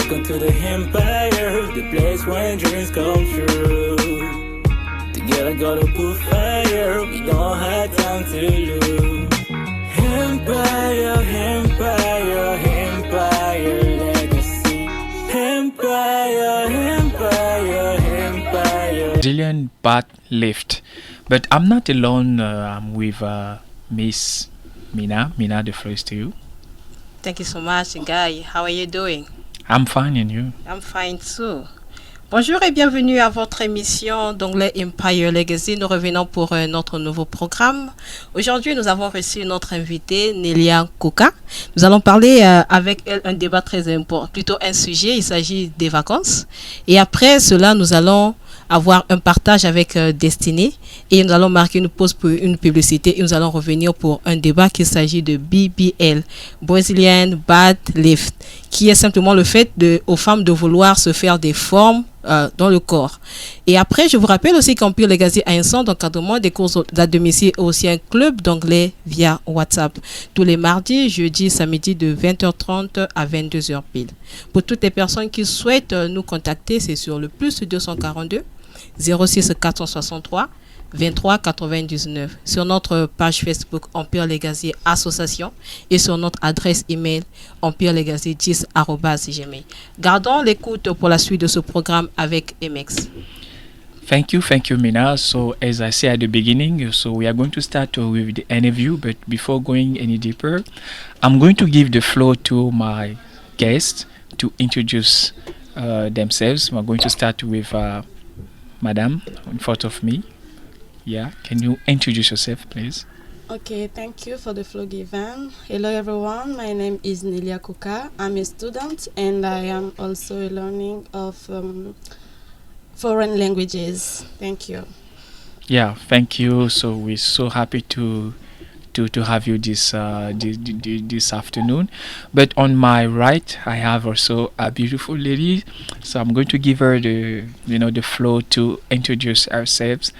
Welcome to the empire, the place when dreams come true. Together gotta put fire, we don't have time to lose. Empire, empire, empire legacy. Empire, empire, empire. Brazilian butt lift. But I'm not alone, I'm with Miss Mina. Mina, the floor is to you. Thank you so much, Guy. How are you doing? I'm fine, and you? I'm fine too. Bonjour et bienvenue à votre émission d'anglais Empire Legacy. Nous revenons pour notre nouveau programme. Aujourd'hui, nous avons reçu notre invitée, Nélia Nkouka. Nous allons parler avec elle un débat très important, plutôt un sujet. Il s'agit des vacances. Et après cela, nous allons avoir un partage avec Destinée. Et nous allons marquer une pause pour une publicité. Et nous allons revenir pour un débat qui s'agit de BBL, Brazilian Butt Lift, qui est simplement le fait aux femmes de vouloir se faire des formes dans le corps. Et après, je vous rappelle aussi qu'Empire Legacy a un centre d'encadrement des cours à domicile et aussi un club d'anglais via WhatsApp. Tous les mardis, jeudis, samedis de 20h30 à 22h pile. Pour toutes les personnes qui souhaitent nous contacter, c'est sur le plus 242 06 463 23 99 sur notre page Facebook Empire Legacy Association et sur notre adresse email empirelegacy10@gmail. Gardons l'écoute pour la suite de ce programme avec Emex. Thank you, Mina. So as I said at the beginning, so we are going to start with the interview, but before going any deeper, I'm going to give the floor to my guests to introduce themselves. We're going to start with Madame in front of me. Yeah, can you introduce yourself, please? Okay, thank you for the floor given. Hello everyone, my name is Nélia Nkouka. I'm a student and I am also a learning of foreign languages. Thank you. Yeah, thank you. So we're so happy to have you this afternoon. But on my right, I have also a beautiful lady. So I'm going to give her the floor to introduce herself.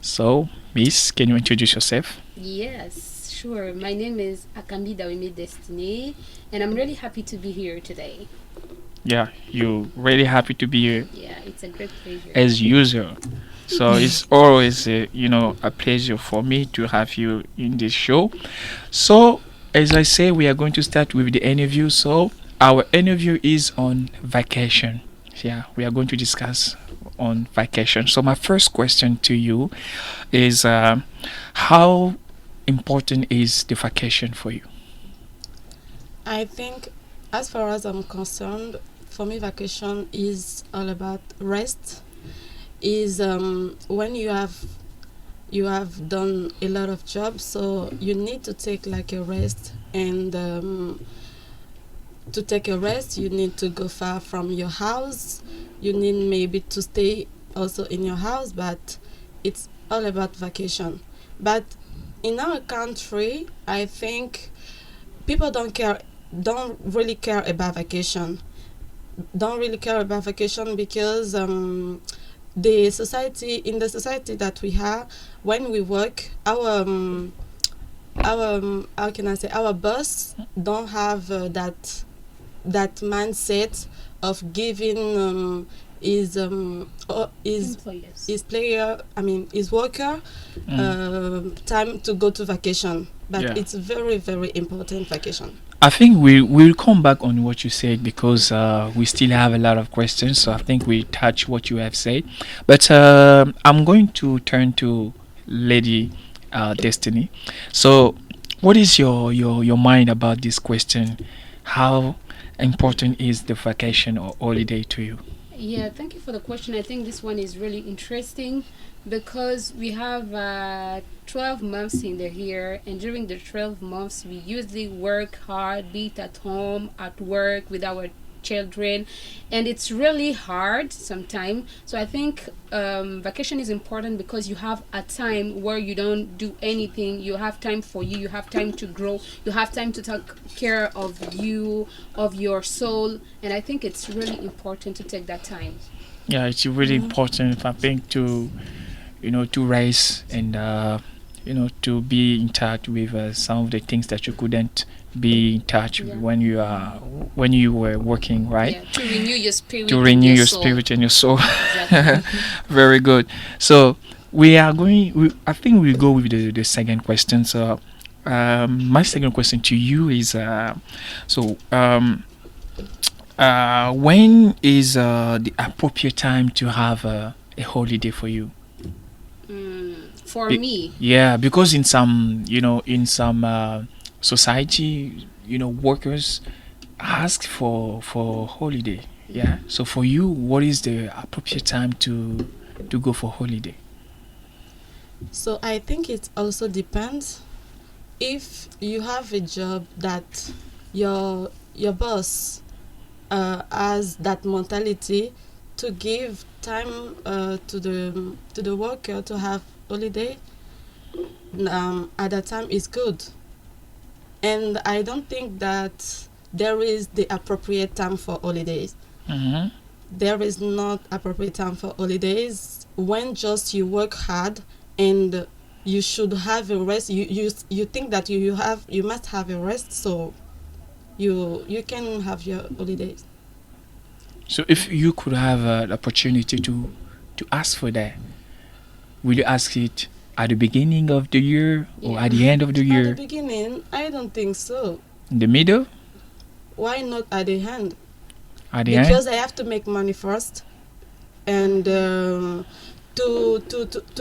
So, Miss, can you introduce yourself? Yes, sure. My name is Akambi Dawime Destiny, and I'm really happy to be here today. Yeah, you're really happy to be here. Yeah, it's a great pleasure. As usual. So it's always a pleasure for me to have you in this show. So, as I say, we are going to start with the interview. So, our interview is on vacation. Yeah, we are going to discuss on vacation. So my first question to you is how important is the vacation for you? I think as far as I'm concerned, for me vacation is all about rest. Is when you have done a lot of jobs, so you need to take like a rest, and to take a rest you need to go far from your house. You need maybe to stay also in your house, but it's all about vacation. But in our country, I think people don't really care about vacation. Don't really care about vacation because the society that we have, when we work, our how can I say, our boss don't have that mindset of giving his worker time to go to vacation. But it's very, very important vacation. I think we'll come back on what you said because we still have a lot of questions. So I think we touch what you have said. But I'm going to turn to Lady Destiny. So what is your mind about this question? How important is the vacation or holiday to you? Yeah, thank you for the question. I think this one is really interesting because we have 12 months in the year, and during the 12 months we usually work hard, be it at home, at work, with our children, and it's really hard sometimes. So I think vacation is important because you have a time where you don't do anything. You have time for you have time to grow, you have time to take care of you, of your soul, and I think it's really important to take that time. Yeah, it's really important, I think, to to raise and to be in touch with some of the things that you couldn't be in touch with when you were working, right? Yeah, to renew your spirit. To renew and your soul. spirit and your soul. Exactly. Very good. So I think we'll go with the second question. So my second question to you is when is the appropriate time to have a holiday for you? For me, Yeah, because in some society, workers ask for holiday. Yeah. So for you, what is the appropriate time to go for holiday? So I think it also depends. If you have a job that your boss has that mentality to give time to the worker to have holiday, at that time is good. And I don't think that there is the appropriate time for holidays. Mm-hmm. There is not appropriate time for holidays when just you work hard and you should have a rest. You think that you must have a rest, so you can have your holidays. So if you could have the opportunity to ask for that, will you ask it at the beginning of the year or at the end of the At year? the beginning, I don't think so. In the middle? Why not at the end? At the end? Because I have to make money first, and to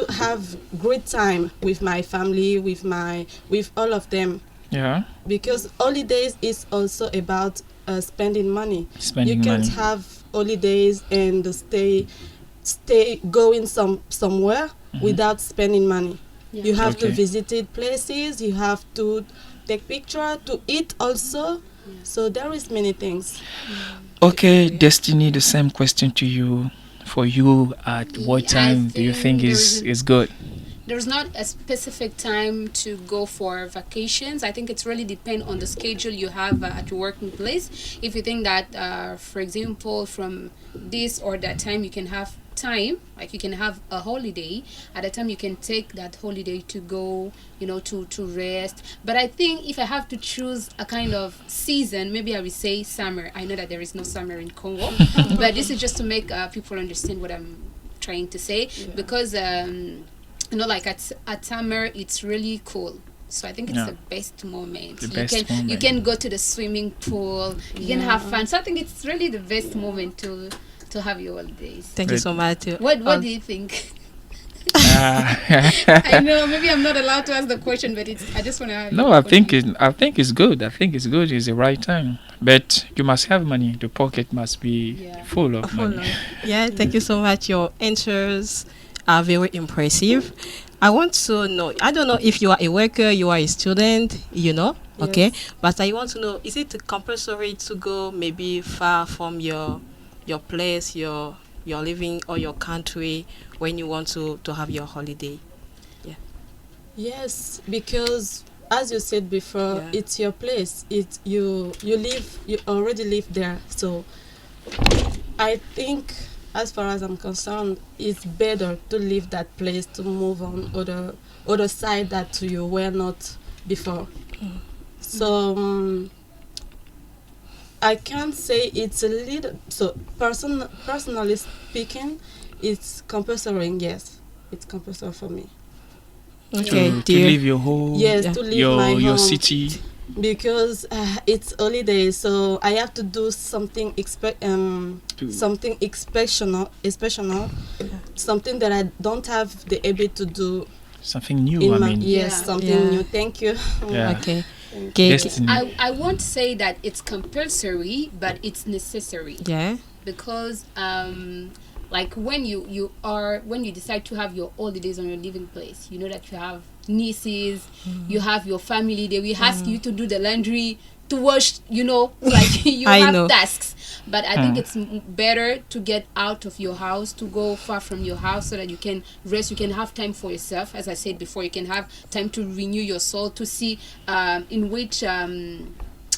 have great time with my family, with all of them. Yeah. Because holidays is also about spending money. Spending You can't money. have holidays and stay going somewhere without spending money. Yeah. You have to Okay. visit places. You have to take picture, to eat also. So there is many things. Okay, Destiny, the same question to you. For you, at what Yeah, I time do you think think is good? there's not a specific time to go for vacations. I think it's really depend on the schedule you have at your working place. If you think that, for example, from this or that time you can have time, like you can have a holiday, at a time you can take that holiday to go, to rest. But I think if I have to choose a kind of season, maybe I would say summer. I know that there is no summer in Congo, but this is just to make people understand what I'm trying to say, because like at summer it's really cool, so I think it's Yeah. the best moment. The you best can moment. you can go to the swimming pool, you can have fun, so I think it's really the best moment to have your holidays. Thank you so much. What do you think? Uh, I know maybe I'm not allowed to ask the question, but I just want to. No, I think it's good. I think it's good. It's the right time, but you must have money. The pocket must be Yeah. full of money. Yeah, thank you so much. Your answers are very impressive. I want to know, I don't know if you are a worker, you are a student, okay? But I want to know, is it compulsory to go maybe far from your place, your living or your country when you want to have your holiday? Yes, because as you said before, Yeah. it's your place. It's you already live there. So I think, as far as I'm concerned, it's better to leave that place to move on other side that you were not before. So I can't say it's a little. So personally speaking, it's compulsory. Yes, it's compulsory for me. Okay, To dear. leave your home, Yes, Yeah. to leave my your home. city. Because it's holiday, so I have to do something something exceptional, something that I don't have the ability to do Something new. in I my mean, Yeah. something Yeah. new. Thank you. Yeah. Okay. Okay. Destiny. I won't say that it's compulsory, but it's necessary. Yeah. Because like when you decide to have your holidays on your living place, you know that you have nieces, you have your family, they will ask you to do the laundry, to wash, like you I have know. tasks. But I think it's better to get out of your house, to go far from your house, so that you can rest, you can have time for yourself. As I said before, you can have time to renew your soul, to see in which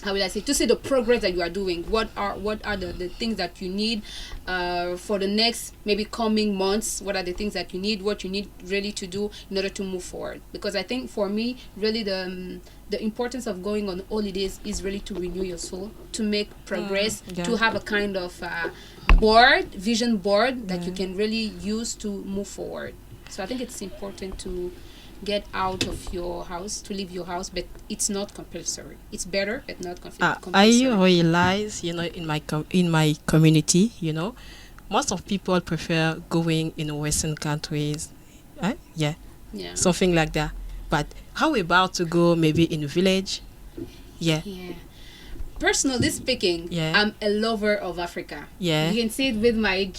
how will I say, to see the progress that you are doing. What are the things that you need for the next maybe coming months? What are the things that you need? What you need really to do in order to move forward? Because I think for me, really the importance of going on holidays is really to renew your soul, to make progress, to have a kind of vision board that you can really use to move forward. So I think it's important to get out of your house, to leave your house, but it's not compulsory. It's better, but not compulsory. I realize, in my community, most of people prefer going in Western countries. Yeah, something like that. But how about to go maybe in a village? Yeah. Personally speaking, I'm a lover of Africa. Yeah. You can see it with my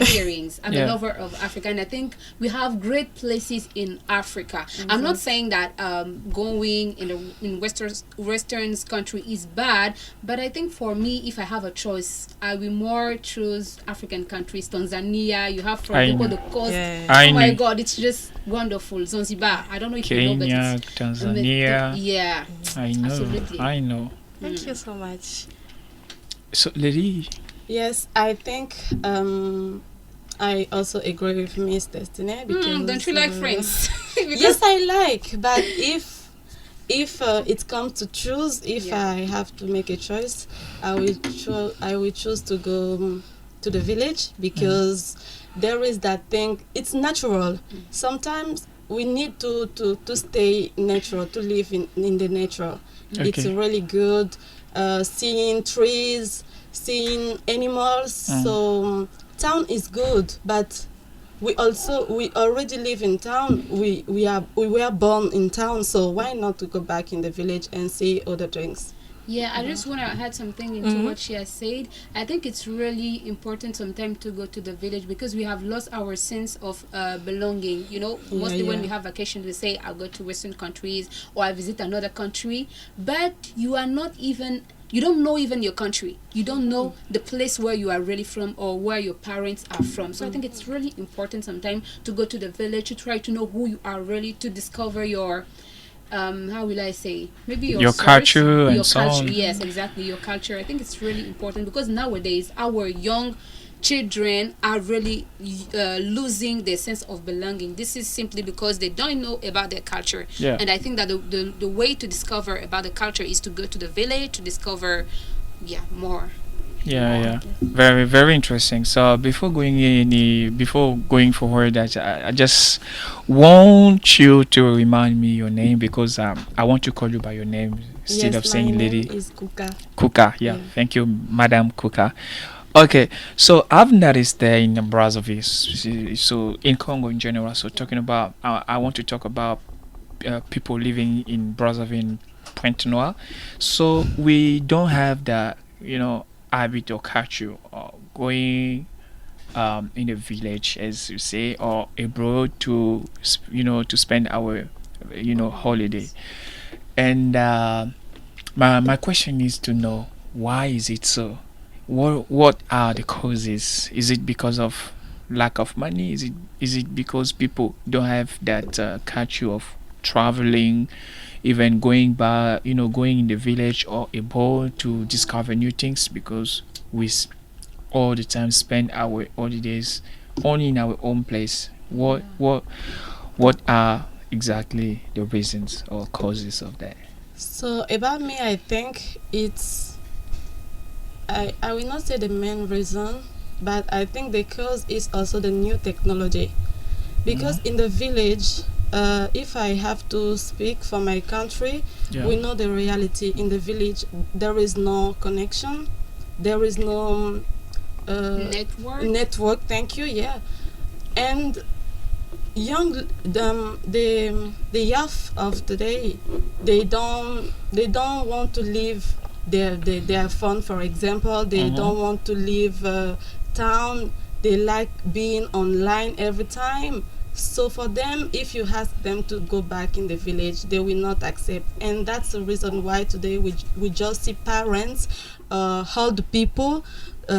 hearings. I'm a lover of Africa, and I think we have great places in Africa. I'm not saying that going in Western country is bad, but I think for me, if I have a choice, I will more choose African countries. Tanzania, you have, for example, the coast. Oh my God, it's just wonderful. Zanzibar, I don't know if you know, but it's Tanzania. I know. Absolutely. I know. Thank you so much. So, Lily. Yes, I think I also agree with Miss Destiny because don't you like France? Yes, I like, but if it comes to choose, if I have to make a choice, I will choose to go to the village because there is that thing. It's natural. Sometimes we need to stay natural, to live in the natural. Okay. It's really good seeing trees, seeing animals. So town is good, but we already live in town. We were born in town, so why not to go back in the village and see other things? Yeah, I just want to add something into what she has said. I think it's really important sometimes to go to the village because we have lost our sense of belonging. Mostly when we have vacation, we say, I'll go to Western countries or I visit another country. But you don't know even your country. You don't know the place where you are really from or where your parents are from. So I think it's really important sometimes to go to the village, to try to know who you are really, to discover your how will I say, maybe your culture and your so culture. on. Yes, exactly, your culture. I think it's really important because nowadays our young children are really losing their sense of belonging. This is simply because they don't know about their culture. And I think that the way to discover about the culture is to go to the village to discover more. Very, very interesting. So before going forward, I just want you to remind me your name because I want to call you by your name instead of saying lady. My name is Nkouka. Nkouka, thank you, Madam Nkouka. Okay, so I've noticed there in Brazzaville, so in Congo in general. So talking about, I want to talk about people living in Brazzaville, Pointe-Noire. So we don't have that, habit or culture or going in a village, as you say, or abroad to spend our holiday. And my question is to know, why is it so? What are the causes? Is it because of lack of money? Is it because people don't have that culture of traveling, even going in the village or abroad to discover new things, because we all the time spend our holidays only in our own place? What are exactly the reasons or causes of that? So about me, I think it's I will not say the main reason, but I think the cause is also the new technology, because in the village, if I have to speak for my country, we know the reality. In the village, there is no connection, there is no network. Thank you. And the youth of today, they don't want to leave their phone, for example. They don't want to leave town. They like being online every time. So for them, if you ask them to go back in the village, they will not accept. And that's the reason why today we just see parents, old people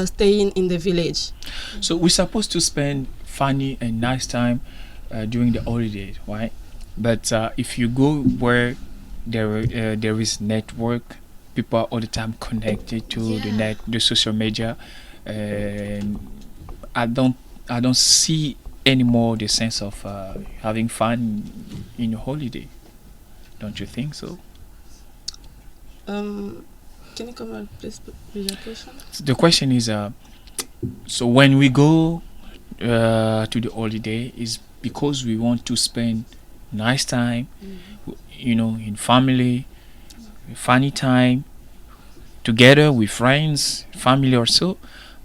staying in the village. So we're supposed to spend funny and nice time during the holidays, right? But if you go where there is network, people are all the time connected to the Yeah. net, the social media, and I don't see anymore the sense of having fun in a holiday. Don't you think so? Can you come on, please, with your question? The question is, so when we go to the holiday, is because we want to spend nice time, in family, funny time, together with friends, family or so.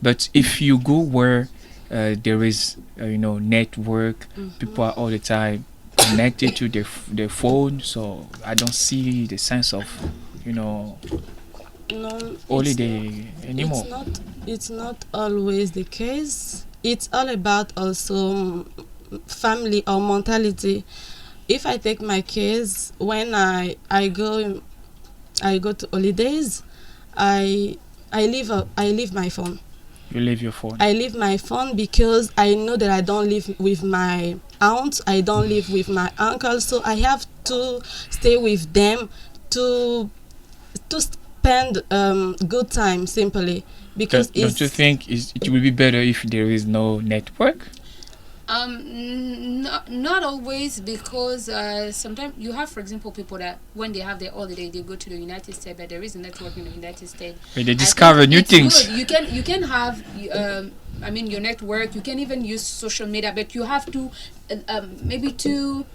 But if you go where there is, network, people are all the time connected to their phone, so I don't see the sense of, No, holiday anymore. It's not always the case. It's all about also family or mentality. If I take my case, when I go to holidays, I leave my phone. You leave your phone. I leave my phone because I know that I don't live with my aunt, I don't live with my uncle, so I have to stay with them to spend good time simply because Don't you think it will be better if there is no network? Not always, because sometimes you have, for example, people that when they have their holiday, they go to the United States, but there is a network in the United States. But they discover new it's things. good. You can have your network. You can even use social media, but you have to maybe to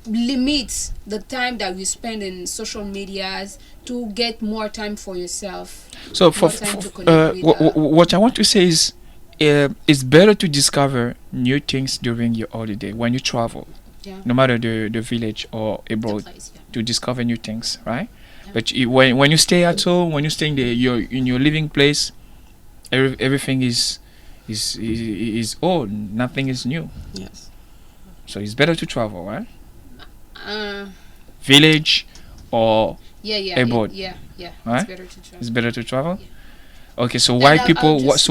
limit the time that you spend in social medias to get more time for yourself. So more time to connect with, what I want to say is, it's better to discover new things during your holiday when you travel, yeah, no matter the village or the abroad, place, yeah. to discover new things, right? But when you stay at home, when you stay in your living place, everything is old. Nothing is new. yes. So it's better to travel, right? Uh, Village or yeah, abroad. yeah. Right? It's better to try. it's better to travel. Yeah. Okay, so And why I'll people? just-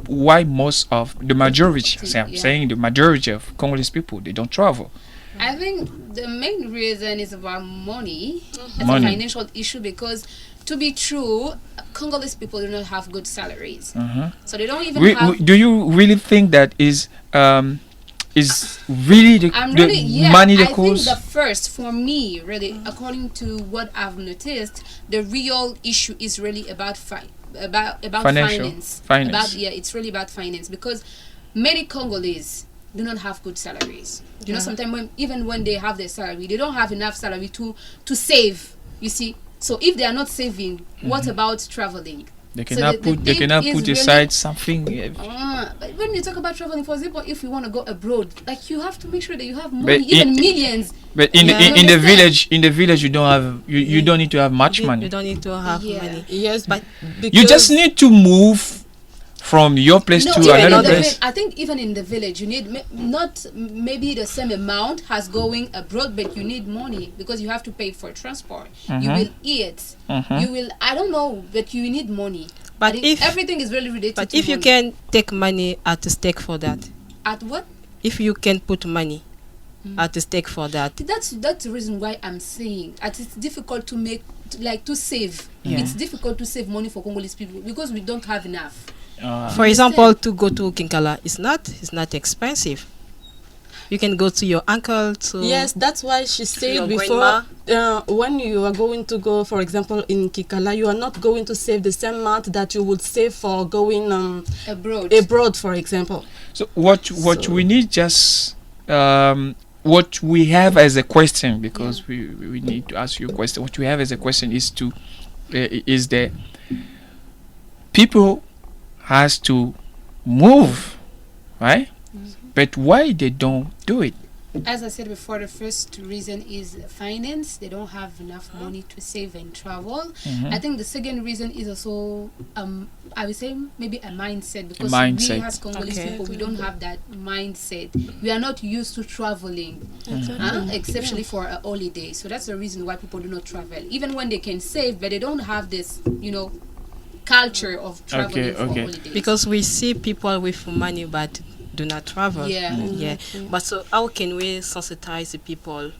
Why most of the majority? I'm Yeah. saying the majority of Congolese people, they don't travel. I think the main reason is about money. It's Money. a financial issue because, to be true, Congolese people do not have good salaries, so they don't even have. Do you really think that is really the money the I cause? think the first, for me, really, according to what I've noticed, the real issue is really about Finance. finance. It's really about finance, because many Congolese do not have good salaries. You know, sometimes even when they have their salary, they don't have enough salary to save. You see, so if they are not saving, what about traveling? They So cannot the they thing cannot is put really- aside something. But when you talk about traveling, for example, if you want to go abroad, like, you have to make sure that you have But money, even millions. But Yeah. in the Understand? village, you don't have you don't need to have much money. You don't need to have Yeah. money. Yes, but You just need to move from your place to even in another the place. I think even in the village, you need not maybe the same amount as going abroad, but you need money because you have to pay for transport. You will eat. You will. I don't know, but you need money. But I think if- everything is really related But to if you money. can take money at stake for that, At what? if you can put money at stake for that, That's the reason why I'm saying that it's difficult to make to save. Yeah. It's difficult to save money for Congolese people because we don't have enough. for example, to go to Kinkala, it's not expensive. You can go to your uncle to yes, that's why she your said before, grandma. when you are going to go, for example, in Kikala, you are not going to save the same amount that you would save for going abroad, for example. So what we need just what we have as a question, because we need to ask you a question. What we have as a question is that people has to move, right? But why they don't do it? As I said before, the first reason is finance. They don't have enough money to save and travel. I think the second reason is also, I would say maybe a mindset, because Mindset. we as Congolese Okay. people, we don't have that mindset. We are not used to traveling, exceptionally for a holiday. So that's the reason why people do not travel, even when they can save, but they don't have this, culture of traveling for okay. holidays. because we see people with money but do not travel. Yeah. Yeah. But so how can we sensitize the people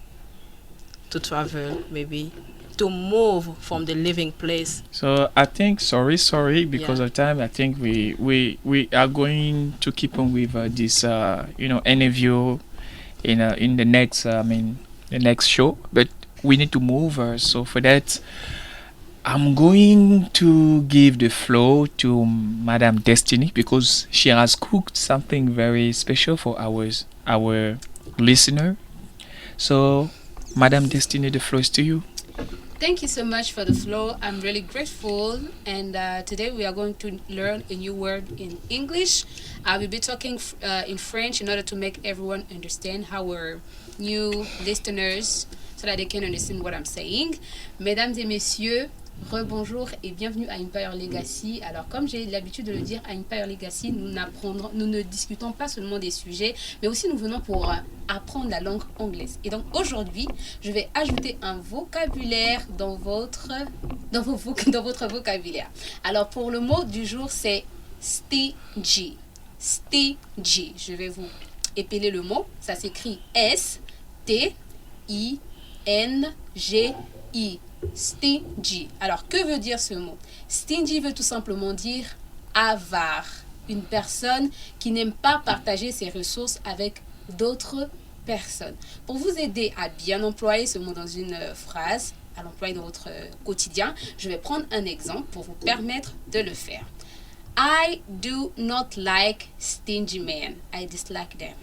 to travel? Maybe to move from the living place? So I think sorry because of time. I think we are going to keep on with this interview in the next the next show, but we need to move. So for that, I'm going to give the floor to Madame Destiny because she has cooked something very special for our listener. So, Madame Destiny, the floor is to you. Thank you so much for the flow. I'm really grateful. And today we are going to learn a new word in English. I will be talking in French in order to make everyone understand, our new listeners, so that they can understand what I'm saying. Mesdames et messieurs, rebonjour et bienvenue à Empire Legacy. Alors, comme j'ai l'habitude de le dire, à Empire Legacy, nous ne discutons pas seulement des sujets, mais aussi nous venons pour apprendre la langue anglaise. Et donc, aujourd'hui, je vais ajouter un vocabulaire dans votre vocabulaire. Alors, pour le mot du jour, c'est stingy. Stingy. Je vais vous épeler le mot. Ça s'écrit S-T-I-N-G-I. Stingy. Alors, que veut dire ce mot? Stingy veut tout simplement dire avare. Une personne qui n'aime pas partager ses ressources avec d'autres personnes. Pour vous aider à bien employer ce mot dans une phrase, à l'employer dans votre quotidien, je vais prendre un exemple pour vous permettre de le faire. I do not like stingy men. I dislike them.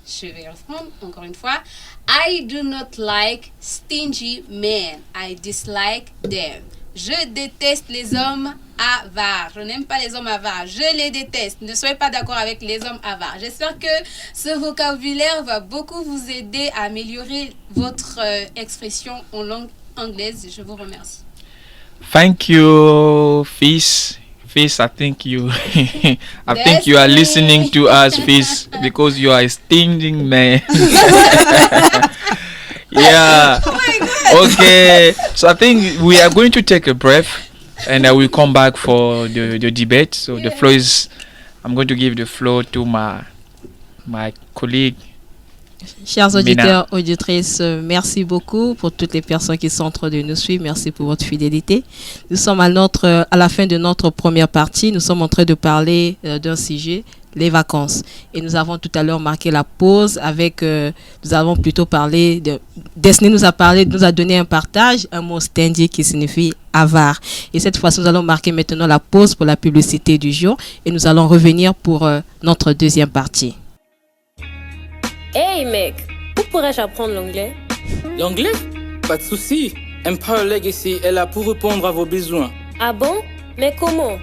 Je vais reprendre encore une fois. I do not like stingy men. I dislike them. Je déteste les hommes avares. Je n'aime pas les hommes avares. Je les déteste. Ne soyez pas d'accord avec les hommes avares. J'espère que ce vocabulaire va beaucoup vous aider à améliorer votre expression en langue anglaise. Je vous remercie. Thank you, Fils. Fils, I think you think you are listening to us, Fils, because you are a stinging man. Yeah. Oh my God. Okay. So I think we are going to take a breath, and I will come back for the debate. So the floor is, I'm going to give the floor to my colleague. Chers auditeurs, auditrices, merci beaucoup pour toutes les personnes qui sont en train de nous suivre. Merci pour votre fidélité. Nous sommes à la fin de notre première partie. Nous sommes en train de parler d'un sujet, les vacances. Et nous avons tout à l'heure marqué la pause avec, nous avons plutôt parlé de, Destiny nous a donné un partage, un mot stingy qui signifie avare. Et cette fois-ci, nous allons marquer maintenant la pause pour la publicité du jour et nous allons revenir pour notre deuxième partie. Hey mec, où pourrais-je apprendre l'anglais? L'anglais? Pas de souci. Empire Legacy est là pour répondre à vos besoins. Ah bon? Mais comment?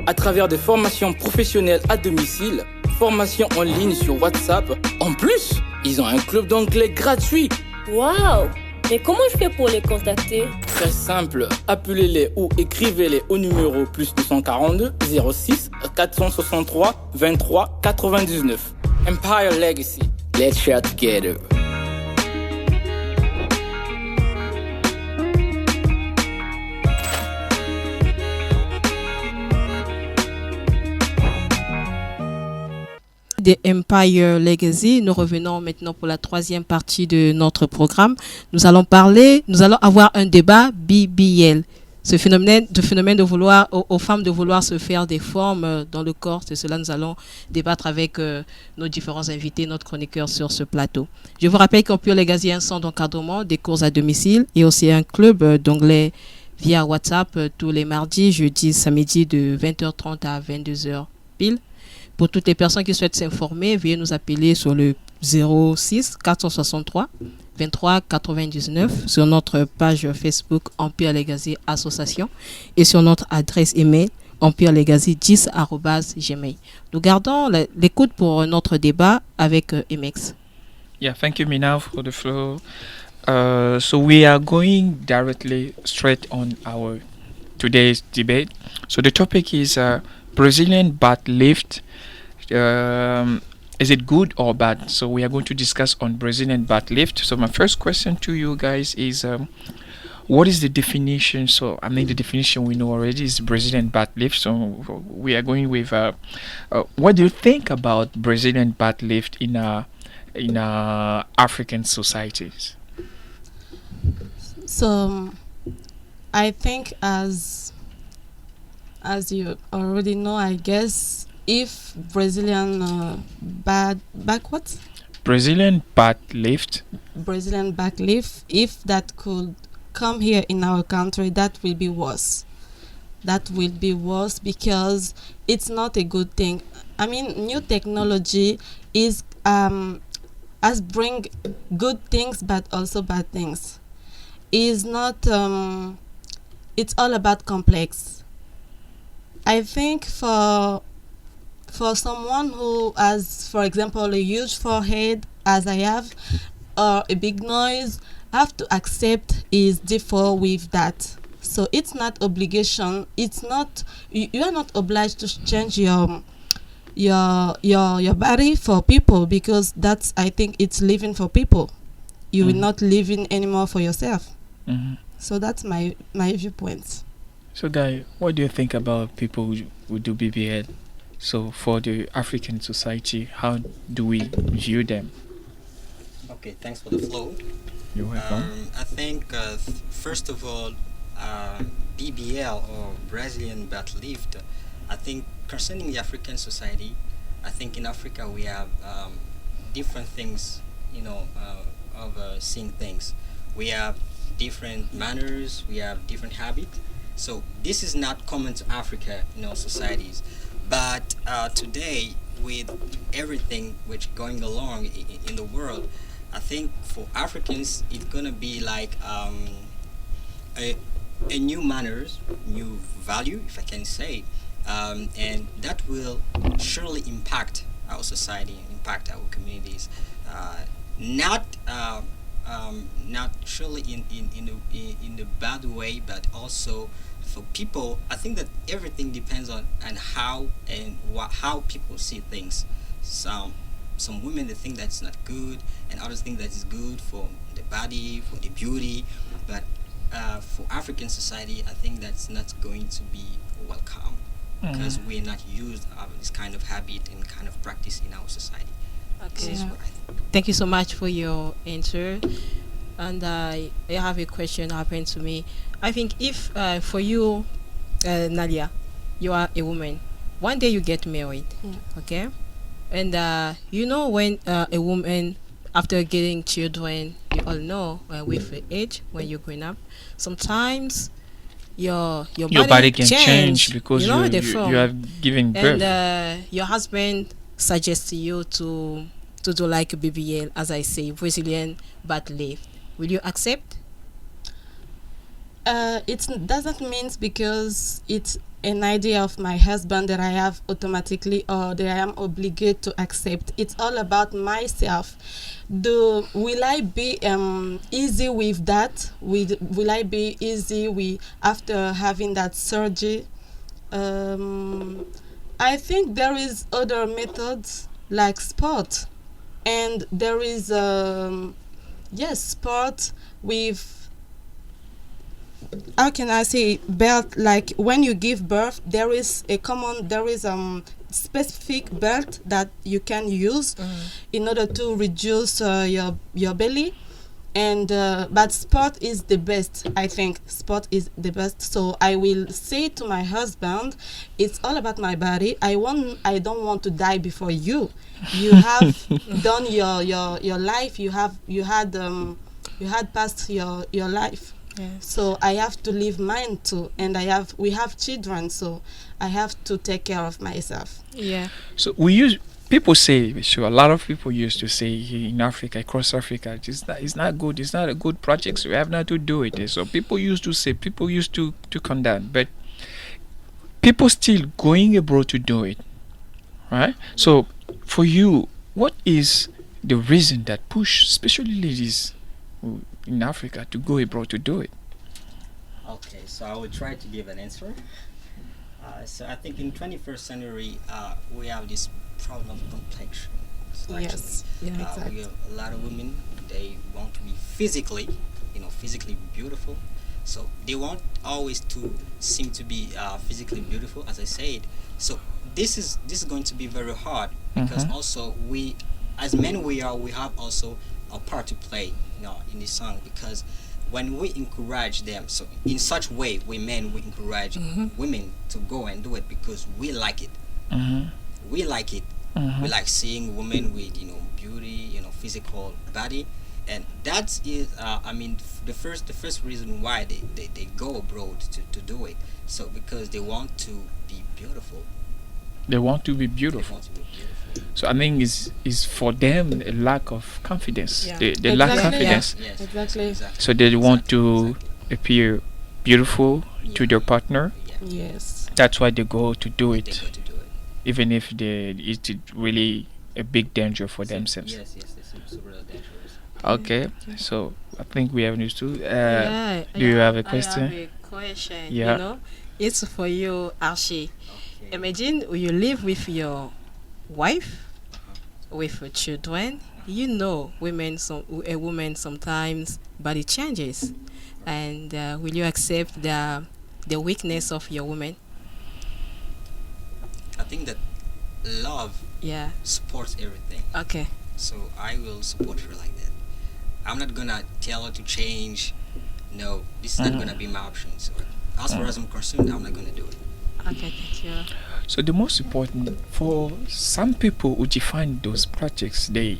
À travers des formations professionnelles à domicile, formations en ligne sur WhatsApp. En plus, ils ont un club d'anglais gratuit. Waouh! Mais comment je fais pour les contacter? Très simple, appelez-les ou écrivez-les au numéro +242 06 463 23 99. Empire Legacy. Let's share together. De Empire Legacy, nous revenons maintenant pour la troisième partie de notre programme. Nous allons avoir un débat BBL. Ce phénomène de vouloir, aux femmes de vouloir se faire des formes dans le corps, c'est cela nous allons débattre avec nos différents invités, notre chroniqueur sur ce plateau. Je vous rappelle qu'Empire Legacy a un centre d'encadrement, des cours à domicile et aussi un club d'anglais via WhatsApp tous les mardis, jeudis, samedis de 20h30 à 22h pile. Pour toutes les personnes qui souhaitent s'informer, veuillez nous appeler sur le 06 463 23 99 sur notre page Facebook Empire Legacy Association et sur notre adresse email empirelegacy10@gmail. Nous gardons l'écoute pour notre débat avec Emex. Yeah, thank you, Mina, for the floor. So we are going directly straight on our today's debate. So the topic is Brazilian butt lift. Is it good or bad? So we are going to discuss on Brazilian butt lift. So my first question to you guys is, what is the definition? So I mean, the definition we know already is Brazilian butt lift. So we are going with, what do you think about Brazilian butt lift in African societies? So I think as you already know, I guess if Brazilian Brazilian butt lift. Brazilian backlift, if that could come here in our country, that will be worse. That will be worse because it's not a good thing. I mean, new technology is has bring good things but also bad things. Is not it's all about complex. I think for someone who has, for example, a huge forehead, as I have, or a big nose, have to accept is default with that. So it's not obligation. It's not you are not obliged to change your body for people because that's I think it's living for people. You will not living anymore for yourself. So that's my viewpoint. So, Guy, what do you think about people who do BBL? So, for the African society, how do we view them? Okay, thanks for the flow. You're welcome. I think first of all, BBL or Brazilian butt lift. I think concerning the African society, I think in Africa we have different things, of seeing things. We have different manners. We have different habits. So this is not common to Africa, societies. But today, with everything which going along in the world, I think for Africans it's gonna be like a new manners, new value, if I can say, and that will surely impact our society, impact our communities. Not not surely in the bad way, but also for people. I think that everything depends on how and how people see things. Some women they think that's not good, and others think that is good for the body, for the beauty. But for African society, I think that's not going to be welcome because we're not used to this kind of habit and kind of practice in our society. This is what I think. Thank you so much for your answer. And I have a question happened to me. I think if for you, Nadia, you are a woman. One day you get married, okay? And when a woman after getting children, you all know with the age when you're growing up, sometimes your body can change because you are giving birth. And your husband suggests to you to do like a BBL, as I say, Brazilian butt lift. Will you accept? It doesn't mean because it's an idea of my husband that I have automatically or that I am obligated to accept. It's all about myself. Will I be easy with that? Will I be easy after having that surgery? I think there is other methods like sport, and there is sport with, how can I say, belt. Like when you give birth, there is specific belt that you can use in order to reduce your belly. And but sport is the best. I think sport is the best. So I will say to my husband, it's all about my body. I don't want to die before you. You have done your life. You had passed your life. Yes. So I have to live mine too, and we have children, so I have to take care of myself. Yeah. So people say, so a lot of people used to say here in Africa, across Africa, it's not good, it's not a good project, so we have not to do it. So people used to condemn, but people still going abroad to do it, right? So for you, what is the reason that push, especially ladies in Africa, to go abroad to do it? Okay, so I will try to give an answer. So I think in 21st century, we have this problem of complexion. So Yes. Yeah, exactly. we have a lot of women. They want to be physically beautiful. So they want always to seem to be physically beautiful, as I said. So this is going to be very hard because also we, as men, we have also a part to play, in this song because when we encourage them, so in such way, we men we encourage women to go and do it because we like it. Mm-hmm. We like it. We like seeing women with beauty, physical body, and that is the first reason why they go abroad to do it. So because they want to be beautiful. They want to be They beautiful. want to be beautiful. So I think is for them a lack of confidence. Yeah. They lack Exactly, confidence. Yes. Exactly. So they want to Exactly. appear beautiful to Yeah. their partner. Yeah. Yes. That's why they go to do They it, go to do it. even if it's really a big danger for themselves. Yes, it's really dangerous. Okay, so I think we have understood. Yeah, do you have a I question? have a question. Yeah. It's for you, Archie. Okay. Imagine you live with your wife, with your children. A woman sometimes body changes, and will you accept the weakness of your woman? I think that love Yeah. supports everything. Okay. So I will support her like that. I'm not gonna tell her to change. No, this is not gonna be my option. So as far as I'm concerned, I'm not gonna do it. Okay. Thank you. So the most important for some people who define those projects, they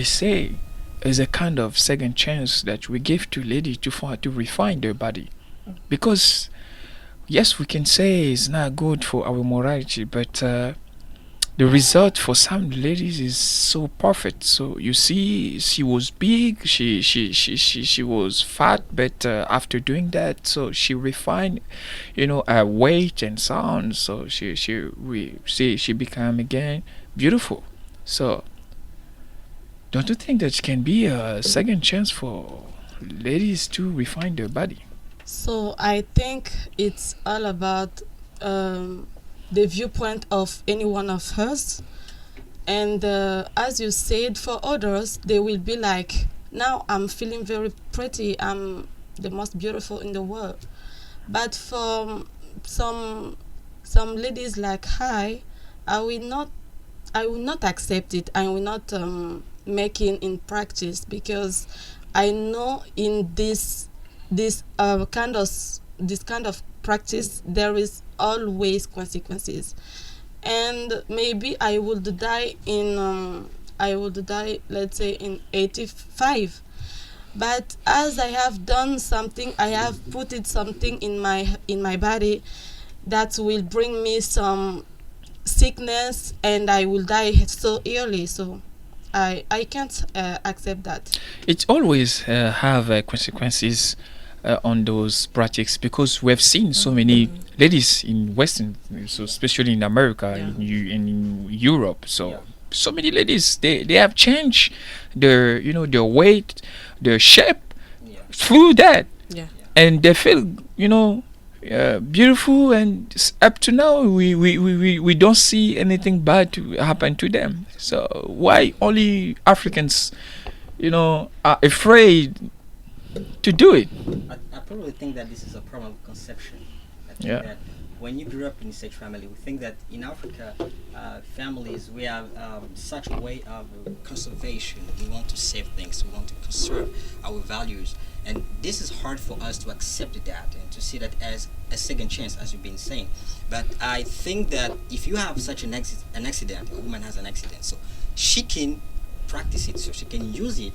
say is a kind of second chance that we give to ladies to refine their body, because yes, we can say it's not good for our morality, but the result for some ladies is so perfect. So you see, she was big, she was fat, but after doing that, so she refined, her weight and so on. So she became again beautiful. So don't you think that can be a second chance for ladies to refine their body? So I think it's all about the viewpoint of any one of us. And as you said, for others, they will be like, now I'm feeling very pretty. I'm the most beautiful in the world. But for some ladies like I will not accept it. I will not make it in practice, because I know in this kind of practice there is always consequences, and maybe I would die let's say in 85, but as I have done something, I have put it something in my body that will bring me some sickness, and I will die so early. So I can't accept that. It always have consequences on those projects, because we have seen so many ladies in Western, so especially in America, in Europe. So Yeah. so many ladies, they have changed their their weight, their shape Yeah. through that, Yeah. and they feel beautiful. And up to now, we don't see anything bad to happen to them. So why only Africans, are afraid to do it? I probably think that this is a problem of conception. I think Yeah. that when you grew up in such family, we think that in Africa, families, we have such a way of conservation. We want to save things. We want to conserve our values, and this is hard for us to accept that and to see that as a second chance, as you've been saying. But I think that if you have such an accident, a woman has an accident, so she can practice it, so she can use it,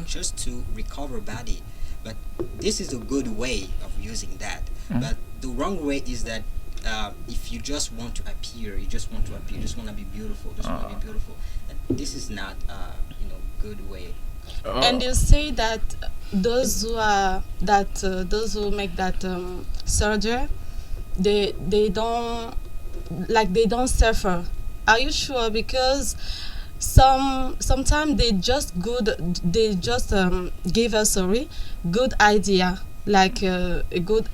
just to recover body. But this is a good way of using that. But the wrong way is that if you just want to appear, you just want to be beautiful, and this is not good way. And you say that those who make that surgery, they don't suffer. Are you sure? Because sometimes they just give us good idea, like a good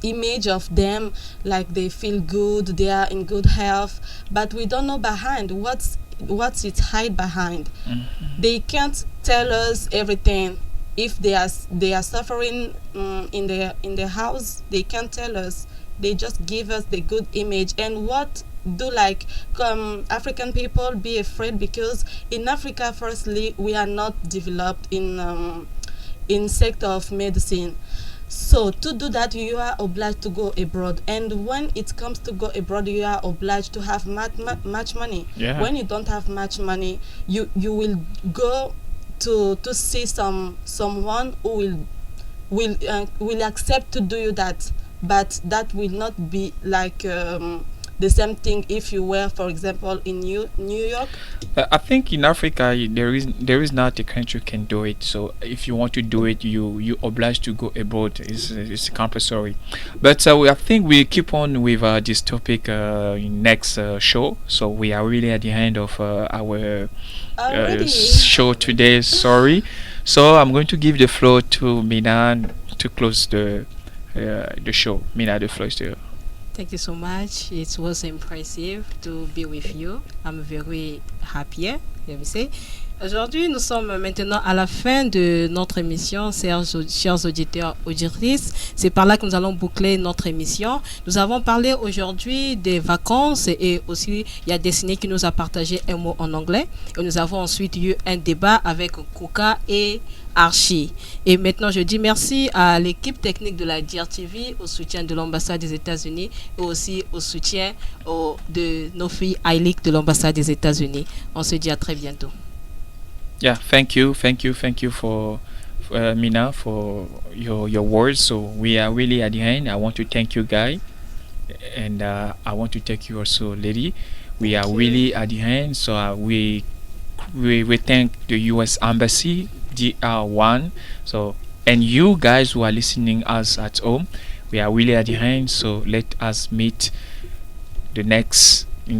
image of them, like they feel good, they are in good health, but we don't know behind what's it hide behind. They can't tell us everything. If they are suffering in their house, they can't tell us. They just give us the good image. And what do African people be afraid? Because in Africa, firstly, we are not developed in in sector of medicine. So to do that, you are obliged to go abroad, and when it comes to go abroad, you are obliged to have much money. Yeah. When you don't have much money, you will go to see someone who will accept to do you that, but that will not be like the same thing if you were, for example, in New York. I think in Africa there is not a country can do it. So if you want to do it, you obliged to go abroad. It's compulsory. But I think we keep on with this topic in next show. So we are really at the end of our show today. Sorry. So I'm going to give the floor to Mina to close the show. Mina, the floor is to you. Thank you so much. It was impressive to be with you. I'm very happy, let me say. Aujourd'hui, nous sommes maintenant à la fin de notre émission, chers auditeurs, auditrices. C'est par là que nous allons boucler notre émission. Nous avons parlé aujourd'hui des vacances et aussi il y a Destiné qui nous a partagé un mot en anglais. Et nous avons ensuite eu un débat avec Nkouka et Archie. Et maintenant, je dis merci à l'équipe technique de la DRTV, au soutien de l'ambassade des États-Unis et aussi au soutien de nos filles ILIC de l'ambassade des États-Unis. On se dit à très bientôt. Yeah, thank you for Mina for your words. So we are really at the end. I want to thank you, guy, and I want to thank you also, lady. We are really at the end. So we thank the U.S. Embassy, DR1. So and you guys who are listening us at home, we are really at the end. So let us meet in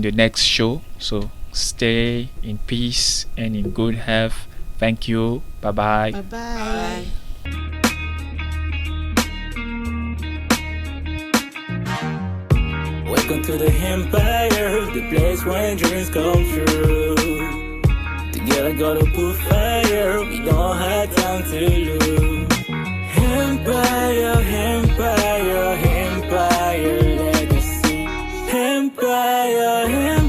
the next show. So stay in peace and in good health. Thank you. Bye-bye. Bye-bye. Welcome to the Empire, the place where dreams come true. Together gotta put fire, we don't have time to lose. Empire, Empire, Empire legacy. Empire, Empire.